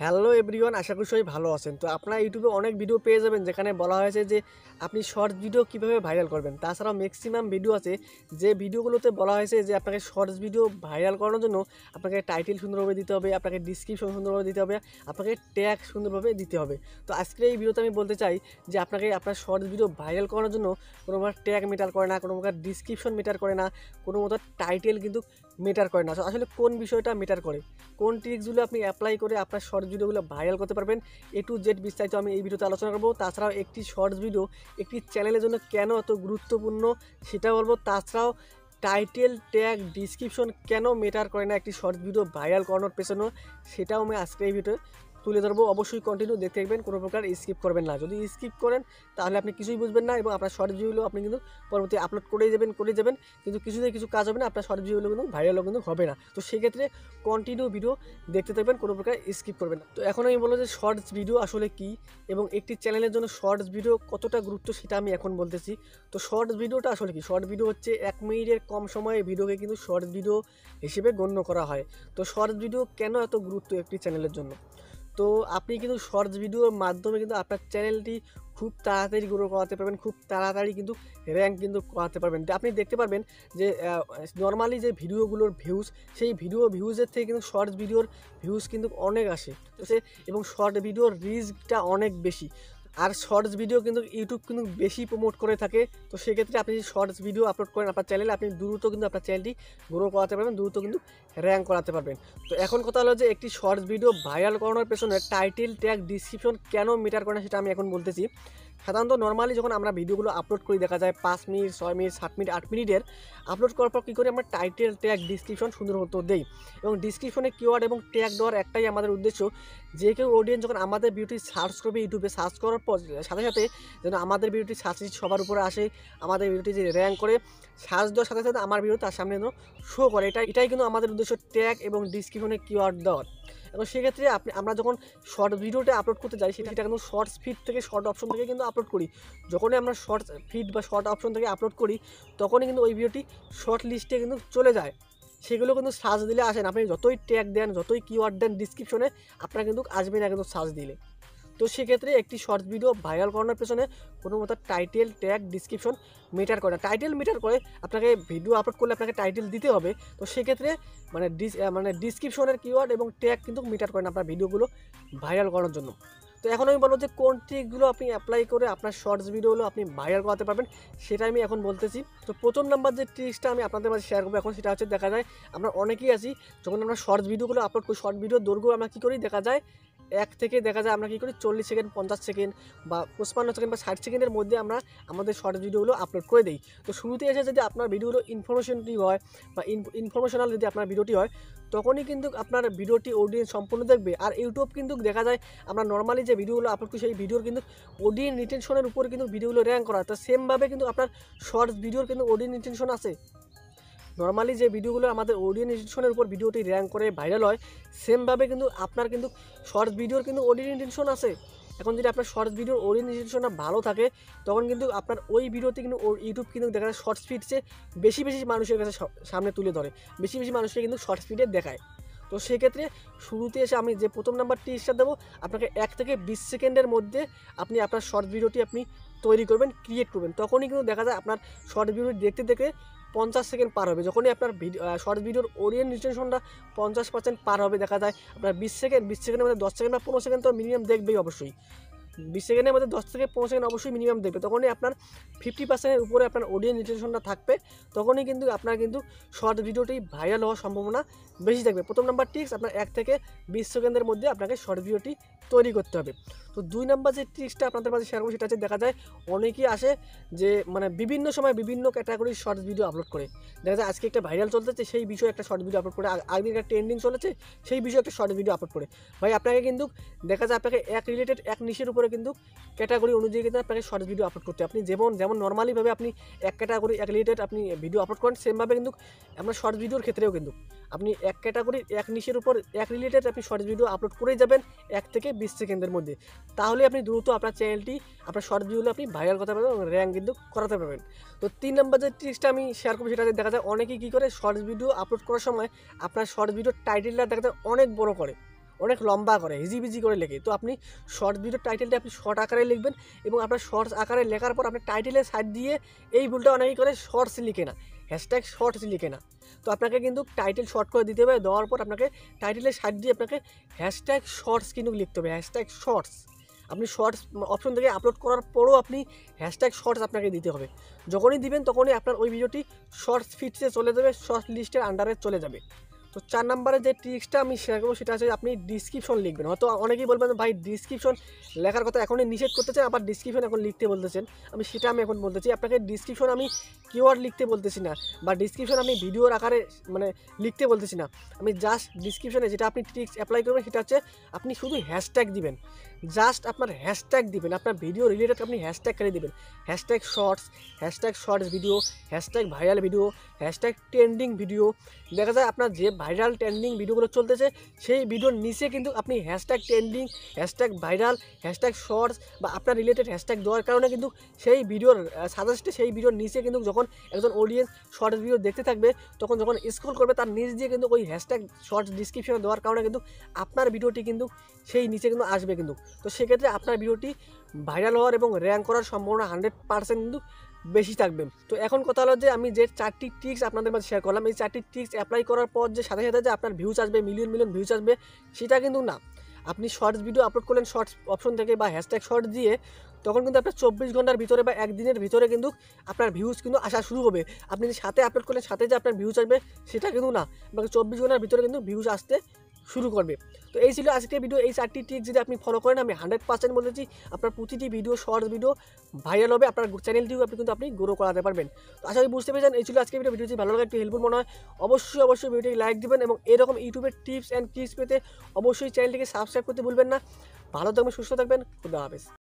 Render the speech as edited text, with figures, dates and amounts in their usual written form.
Hello everyone, আশা করি সবাই ভালো আছেন। তো আপনারা ইউটিউবে অনেক ভিডিও পেয়ে যাবেন যেখানে বলা হয়েছে যে আপনি শর্টস ভিডিও কীভাবে ভাইরাল করবেন। তাছাড়াও ম্যাক্সিমাম ভিডিও আছে যে ভিডিওগুলোতে বলা হয়েছে যে আপনাকে শর্টস ভিডিও ভাইরাল করানোর জন্য আপনাকে টাইটেল সুন্দরভাবে দিতে হবে, আপনাকে ডিসক্রিপশন সুন্দরভাবে দিতে হবে, আপনাকে ট্যাগ সুন্দরভাবে দিতে হবে। তো আজকের এই ভিডিওতে আমি বলতে চাই যে আপনাকে আপনার শর্টস ভিডিও ভাইরাল করানোর জন্য কোনো প্রকার ট্যাগ ম্যাটার করে না, কোনো প্রকার ডিসক্রিপশন ম্যাটার করে না, কোনো মতো টাইটেল কিন্তু ম্যাটার করে না। আসলে কোন বিষয়টা ম্যাটার করে, কোন ট্রিক্সগুলো আপনি অ্যাপ্লাই করে আপনার শর্টস ভিডিওগুলো ভাইরাল করতে পারবেন, A to Z বিস্তারিত আমি এই ভিডিওতে আলোচনা করব। তাছাড়াও একটি শর্টস ভিডিও একটি চ্যানেলের জন্য কেন এত গুরুত্বপূর্ণ সেটা বলবো। তাছাড়াও টাইটেল, ট্যাগ, ডিসক্রিপশন কেন ম্যাটার করে না একটি শর্টস ভিডিও ভাইরাল করানোর পেছনেও, সেটাও আমি আজকে এই ভিডিওতে তুলে ধরবো। অবশ্যই কন্টিনিউ দেখতে থাকবেন, কোনো প্রকার স্কিপ করবেন না। যদি স্কিপ করেন তাহলে আপনি কিছুই বুঝবেন না এবং আপনার শর্ট ভিডিওগুলো আপনি কিন্তু পরবর্তী আপলোড করেই যাবেন কিন্তু কিছুতে কিছু কাজ হবে না, আপনার শর্ট ভিডিওগুলো কিন্তু ভাইরালও কিন্তু হবে না। তো সেক্ষেত্রে কন্টিনিউ ভিডিও দেখতে থাকবেন, কোনো প্রকার স্কিপ করবেন না। তো এখন আমি বলবো যে শর্টস ভিডিও আসলে কী এবং একটি চ্যানেলের জন্য শর্টস ভিডিও কতটা গুরুত্ব সেটা আমি এখন বলতেছি। তো শর্টস ভিডিওটা আসলে কি? শর্ট ভিডিও হচ্ছে 1 মিনিটের কম সময়ে ভিডিওকে কিন্তু শর্টস ভিডিও হিসেবে গণ্য করা হয়। তো শর্টস ভিডিও কেন এত গুরুত্ব একটি চ্যানেলের জন্য? তো আপনি কিন্তু শর্টস ভিডিওর মাধ্যমে কিন্তু আপনার চ্যানেলটি খুব তাড়াতাড়ি গ্রো করাতে পারবেন, খুব তাড়াতাড়ি কিন্তু র্যাঙ্ক কিন্তু করাতে পারবেন। আপনি দেখতে পারবেন যে নর্মালি যে ভিডিওগুলোর ভিউজ, সেই ভিউজের থেকে কিন্তু শর্টস ভিডিওর ভিউজ কিন্তু অনেক আসে এবং শর্ট ভিডিওর রিচটা অনেক বেশি। আর শর্টস ভিডিও কিন্তু ইউটিউব কিন্তু বেশি প্রমোট করে থাকে। তো সেক্ষেত্রে আপনি যদি শর্টস ভিডিও আপলোড করেন আপনার চ্যানেলে, আপনি দ্রুত কিন্তু আপনার চ্যানেলটি গ্রো করাতে পারবেন, দ্রুত কিন্তু র্যাঙ্ক করাতে পারবেন। তো এখন কথা হলো যে একটি শর্টস ভিডিও ভাইরাল করানোর পেছনে টাইটেল, ট্যাগ, ডিসক্রিপশন কেন ম্যাটার করে না সেটা আমি এখন বলতেছি। সাধারণত নর্মালি যখন আমরা ভিডিওগুলো আপলোড করি দেখা যায় 5 মিনিট, 6 মিনিট, 7 মিনিট, 8 মিনিটের আপলোড করার পর কী করি আমরা টাইটেল, ট্যাগ, ডিসক্রিপশন সুন্দর মতো দেই এবং ডিসক্রিপশনে কিওয়ার্ড এবং ট্যাগ দেওয়ার একটাই আমাদের উদ্দেশ্য, যে কেউ অডিয়েন্স যখন আমাদের ভিডিওটি সার্চ করবে ইউটিউবে, সার্চ করার পর সাথে সাথে যেন আমাদের ভিডিওটি সার্চ সবার উপরে আসে, আমাদের ভিডিওটি যে র্যাঙ্ক করে সার্চ দেওয়ার সাথে সাথে আমার ভিডিও তার সামনে যেন শো করে, এটাই কিন্তু আমাদের উদ্দেশ্য, ট্যাগ এবং ডিসক্রিপশনে কিওয়ার্ড দেওয়ার। এবং সেক্ষেত্রে আমরা যখন শর্ট ভিডিওটা আপলোড করতে যাই সেটা কিন্তু শর্টস ফিড থেকে, শর্ট অপশন থেকে কিন্তু আপলোড করি। যখনই আমরা শর্টস ফিড বা শর্ট অপশন থেকে আপলোড করি তখনই কিন্তু ওই ভিডিওটি শর্ট লিস্টে কিন্তু চলে যায়। সেগুলো কিন্তু সার্চ দিলে আসেন, আপনি যতই ট্যাগ দেন, যতই কিওয়ার্ড দেন ডিসক্রিপশনে, আপনার কিন্তু আসবে না কিন্তু সার্চ দিলে। তো সেক্ষেত্রে একটি শর্টস ভিডিও ভাইরাল করানোর পেছনে কোনো মতো টাইটেল, ট্যাগ, ডিসক্রিপশন ম্যাটার করে না। টাইটেল ম্যাটার করে, আপনাকে ভিডিও আপলোড করলে আপনাকে টাইটেল দিতে হবে। তো সেক্ষেত্রে মানে ডিসক্রিপশনের কিওয়ার্ড এবং ট্যাগ কিন্তু ম্যাটার করে না আপনার ভিডিওগুলো ভাইরাল করার জন্য। তো এখন আমি বলবো যে কোন ট্রিকগুলো আপনি অ্যাপ্লাই করে আপনার শর্টস ভিডিওগুলো আপনি ভাইরাল করাতে পারবেন সেটা আমি এখন বলতেছি। তো প্রথম নাম্বার যে ট্রিক্সটা আমি আপনাদের মাঝে শেয়ার করবো এখন সেটা হচ্ছে, দেখা যায় আমরা অনেকেই আছি যখন আমরা শর্টস ভিডিওগুলো আপলোড করি, শর্ট ভিডিওর দৈর্ঘ্য আমরা কী করি, দেখা যায় আমরা কী করি 40 সেকেন্ড, 50 সেকেন্ড বা 55 সেকেন্ড বা 60 সেকেন্ডের মধ্যে আমরা আমাদের শর্টস ভিডিওগুলো আপলোড করে দিই। তো শুরুতে এসে যদি আপনার ভিডিওগুলো ইনফরমেশনটি হয় বা ইনফরমেশনাল যদি আপনার ভিডিওটি হয়, তখনই কিন্তু আপনার ভিডিওটি অডিয়েন্স সম্পূর্ণ দেখবে। আর ইউটিউব কিন্তু দেখা যায় আমরা নর্মালি যে ভিডিওগুলো আপলোড করি সেই ভিডিওর কিন্তু অডিয়েন্স রিটেনশনের উপরে কিন্তু ভিডিওগুলো র্যাঙ্ক করা। তো সেমভাবে কিন্তু আপনার শর্টস ভিডিওর কিন্তু অডিয়েন্স রিটেনশন আছে। নর্মালি যে ভিডিওগুলো আমাদের অডিয়েন্স রিটেনশনের উপর ভিডিওটি র্যাঙ্ক করে ভাইরাল হয়, সেমভাবে কিন্তু আপনার কিন্তু শর্টস ভিডিওর কিন্তু অডিয়েন্স রিটেনশন আছে। এখন যদি আপনার শর্টস ভিডিওর অডিয়েন্স রিটেনশনটা ভালো থাকে তখন কিন্তু আপনার ওই ভিডিওতে কিন্তু ইউটিউব কিন্তু দেখা যায় শর্টস ফিডসে বেশি মানুষের কাছে সামনে তুলে ধরে, বেশি মানুষকে কিন্তু শর্টস ফিডে দেখায়। তো সেক্ষেত্রে শুরুতে এসে আমি যে প্রথম নাম্বার টিপসটা দেবো, আপনাকে 1 থেকে 20 সেকেন্ডের মধ্যে আপনি আপনার শর্ট ভিডিওটি আপনি তৈরি করবেন, ক্রিয়েট করবেন। তখনই কিন্তু দেখা যায় আপনার শর্ট ভিডিওটি দেখতে দেখতে 50 সেকেন্ড পার হবে। যখনই আপনার শর্ট ভিডিওর অডিয়েন্স রিটেনশনটা 50% পার হবে, দেখা যায় আপনার 20 সেকেন্ডের মধ্যে 10 সেকেন্ড বা 15 সেকেন্ড তো মিনিমাম দেখবেই অবশ্যই। 20 সেকেন্ডের মধ্যে 10 থেকে 15 সেকেন্ড অবশ্যই মিনিমাম দেখবে। তখনই আপনার 50%-এর উপরে আপনার অডিয়েন্স রিটেনশনটা থাকবে, তখনই কিন্তু আপনার কিন্তু শর্ট ভিডিওটি ভাইরাল হওয়ার সম্ভাবনা বেশি থাকবে। প্রথম নাম্বার টিপস, আপনার 1 থেকে 20 সেকেন্ডের মধ্যে আপনাকে শর্ট ভিডিওটি তৈরি করতে হবে। তো 2 নাম্বার যে টিপসটা আপনাদের মাঝে শেয়ার করবো সেটা হচ্ছে, দেখা যায় অনেকেই আসে যে মানে বিভিন্ন সময় বিভিন্ন ক্যাটাগরির শর্টস ভিডিও আপলোড করে। দেখা যায় আজকে একটা ভাইরাল চলতেছে সেই বিষয়ে একটা শর্ট ভিডিও আপলোড করে, আগদিন একটা ট্রেন্ডিং চলেছে সেই বিষয়ে একটা শর্ট ভিডিও আপলোড করে। ভাই আপনাকে কিন্তু দেখা যায় আপনাকে এক নিশের উপরে কিন্তু ক্যাটাগরি অনুযায়ী কিন্তু আপনাকে শর্টস ভিডিও আপলোড করতে, আপনি যেমন নর্মালিভাবে আপনি এক ক্যাটাগরি এক রিলেটেড আপনি ভিডিও আপলোড করেন, সেমভাবে কিন্তু আমরা শর্টস ভিডিওর ক্ষেত্রেও কিন্তু আপনি এক ক্যাটাগরির এক নিশের উপর এক রিলেটেড আপনি শর্টস ভিডিও আপলোড করেই যাবেন 1 থেকে 20 সেকেন্ডের মধ্যে। তাহলে আপনি দ্রুত আপনার চ্যানেলটি, আপনার শর্ট ভিডিওগুলো আপনি ভাইরাল করতে পারবেন এবং র্যাঙ্ক কিন্তু করাতে পারবেন। তো 3 নাম্বার যে ট্রিক্সটা আমি শেয়ার করবো সেটা দেখা যায় অনেকেই কী করে, শর্টস ভিডিও আপলোড করার সময় আপনার শর্ট ভিডিওর টাইটেলটা দেখা যায় অনেক বড় করে, অনেক লম্বা করে হিজিবিজি করে লেখে। তো আপনি শর্টস ভিডিও টাইটেলটা আপনি শর্ট আকারে লিখবেন এবং আপনার শর্টস আকারে লেখার পর আপনি টাইটেলের সাইড দিয়ে এই ভুলটা অনেকেই করে শর্টস লিখে না, হ্যাশট্যাগ শর্টস লিখে না। তো আপনাকে কিন্তু টাইটেল শর্ট করে দিতে হবে, দেওয়ার পর আপনাকে টাইটেলের সাইড দিয়ে আপনাকে হ্যাশট্যাগ শর্টস কিন্তু লিখতে হবে, হ্যাশট্যাগ শর্টস। আপনি শর্টস অপশন থেকে আপলোড করার পরও আপনি হ্যাশট্যাগ শর্টস আপনাকে দিতে হবে। যখনই দিবেন তখনই আপনার ওই ভিডিওটি শর্টস ফিডসে চলে যাবে, শর্টস লিস্টের আন্ডারে চলে যাবে। তো 4 নম্বরে যে ট্রিক্সটা আমি শেয়ার করবো সেটা হচ্ছে আপনি ডিসক্রিপশন লিখবেন। হয়তো অনেকেই বলবেন ভাই ডিসক্রিপশন লেখার কথা এখনই নিষেধ করতেছেন, আবার ডিসক্রিপশন এখন লিখতে বলতেছেন। সেটা আমি এখন বলতেছি আপনাকে, ডিসক্রিপশন আমি কিওয়ার্ড লিখতে বলতেছি না, বা ডিসক্রিপশন আমি ভিডিওর আকারে মানে লিখতে বলতেছি না। আমি জাস্ট ডিসক্রিপশনে যেটা আপনি ট্রিক্স অ্যাপ্লাই করবেন সেটা হচ্ছে আপনি শুধু হ্যাশট্যাগ দিবেন, জাস্ট আপনার হ্যাশট্যাগ দিবেন, আপনার ভিডিও রিলেটেড আপনি হ্যাশট্যাগ করে দিবেন। Hashtag shorts, hashtag shorts video, hashtag viral video, hashtag trending video. দেখা যায় আপনার যে ভাইরাল ট্রেন্ডিং ভিডিওগুলো চলতেছে সেই ভিডিওর নিচে কিন্তু আপনি hashtag trending, hashtag viral, hashtag shorts বা আপনার রিলেটেড হ্যাশট্যাগ দেওয়ার কারণে কিন্তু সেই ভিডিওর সাজেস্টে সেই ভিডিওর নিচে কিন্তু যখন একজন অডিয়েন্স শর্টস ভিডিও দেখতে থাকবে তখন যখন স্ক্রল করবে তার নিচ দিয়ে কিন্তু ওই হ্যাশট্যাগ শর্টস ডিসক্রিপশনে দেওয়ার কারণে কিন্তু আপনার ভিডিওটি কিন্তু সেই নিচে কিন্তু আসবে কিন্তু। তো সেক্ষেত্রে আপনার ভিডিওটি ভাইরাল হওয়ার এবং র্যাঙ্ক করার সম্ভাবনা 100% কিন্তু বেশি থাকবে। তো এখন কথা হলো যে আমি যে 4টি ট্রিক্স আপনাদের মাঝে শেয়ার করলাম, এই 4টি ট্রিক্স অ্যাপ্লাই করার পর যে সাথে সাথে যে আপনার ভিউজ আসবে, মিলিয়ন মিলিয়ন ভিউজ আসবে সেটা কিন্তু না। আপনি শর্টস ভিডিও আপলোড করলেন শর্টস অপশন থেকে বা হ্যাশট্যাগ শর্ট দিয়ে, তখন কিন্তু আপনার 24 ঘন্টার ভিতরে বা একদিনের ভিতরে কিন্তু আপনার ভিউজ কিন্তু আসা শুরু হবে। আপনি যে সাথে আপলোড করলেন সাথে যে আপনার ভিউজ আসবে সেটা কিন্তু না, আপনাকে 24 ঘন্টার ভিতরে কিন্তু ভিউজ আসতে শুরু করবে। তো এই ছিল আজকের ভিডিও। এই 4টি ট্রিক যদি আপনি ফলো করেন আমি 100% বলেছি আপনার প্রতিটি ভিডিও শর্টস ভিডিও ভাইরাল হবে, আপনার চ্যানেলটিও আপনি গ্রো করাতে পারবেন। তো আশা করি বুঝতে পেরেছেন। এই ছিল আজকের ভিডিও। ভিডিওটি ভালো লাগে একটু হেল্পফুল মনে হয় অবশ্যই ভিডিওটি লাইক দিবেন এবং এরকম ইউটিউবের টিপস অ্যান্ড ট্রিক্স পেতে অবশ্যই চ্যানেলটিকে সাবস্ক্রাইব করতে ভুলবেন না। ভালো থাকবেন, সুস্থ থাকবেন, খুদা হাফেজ।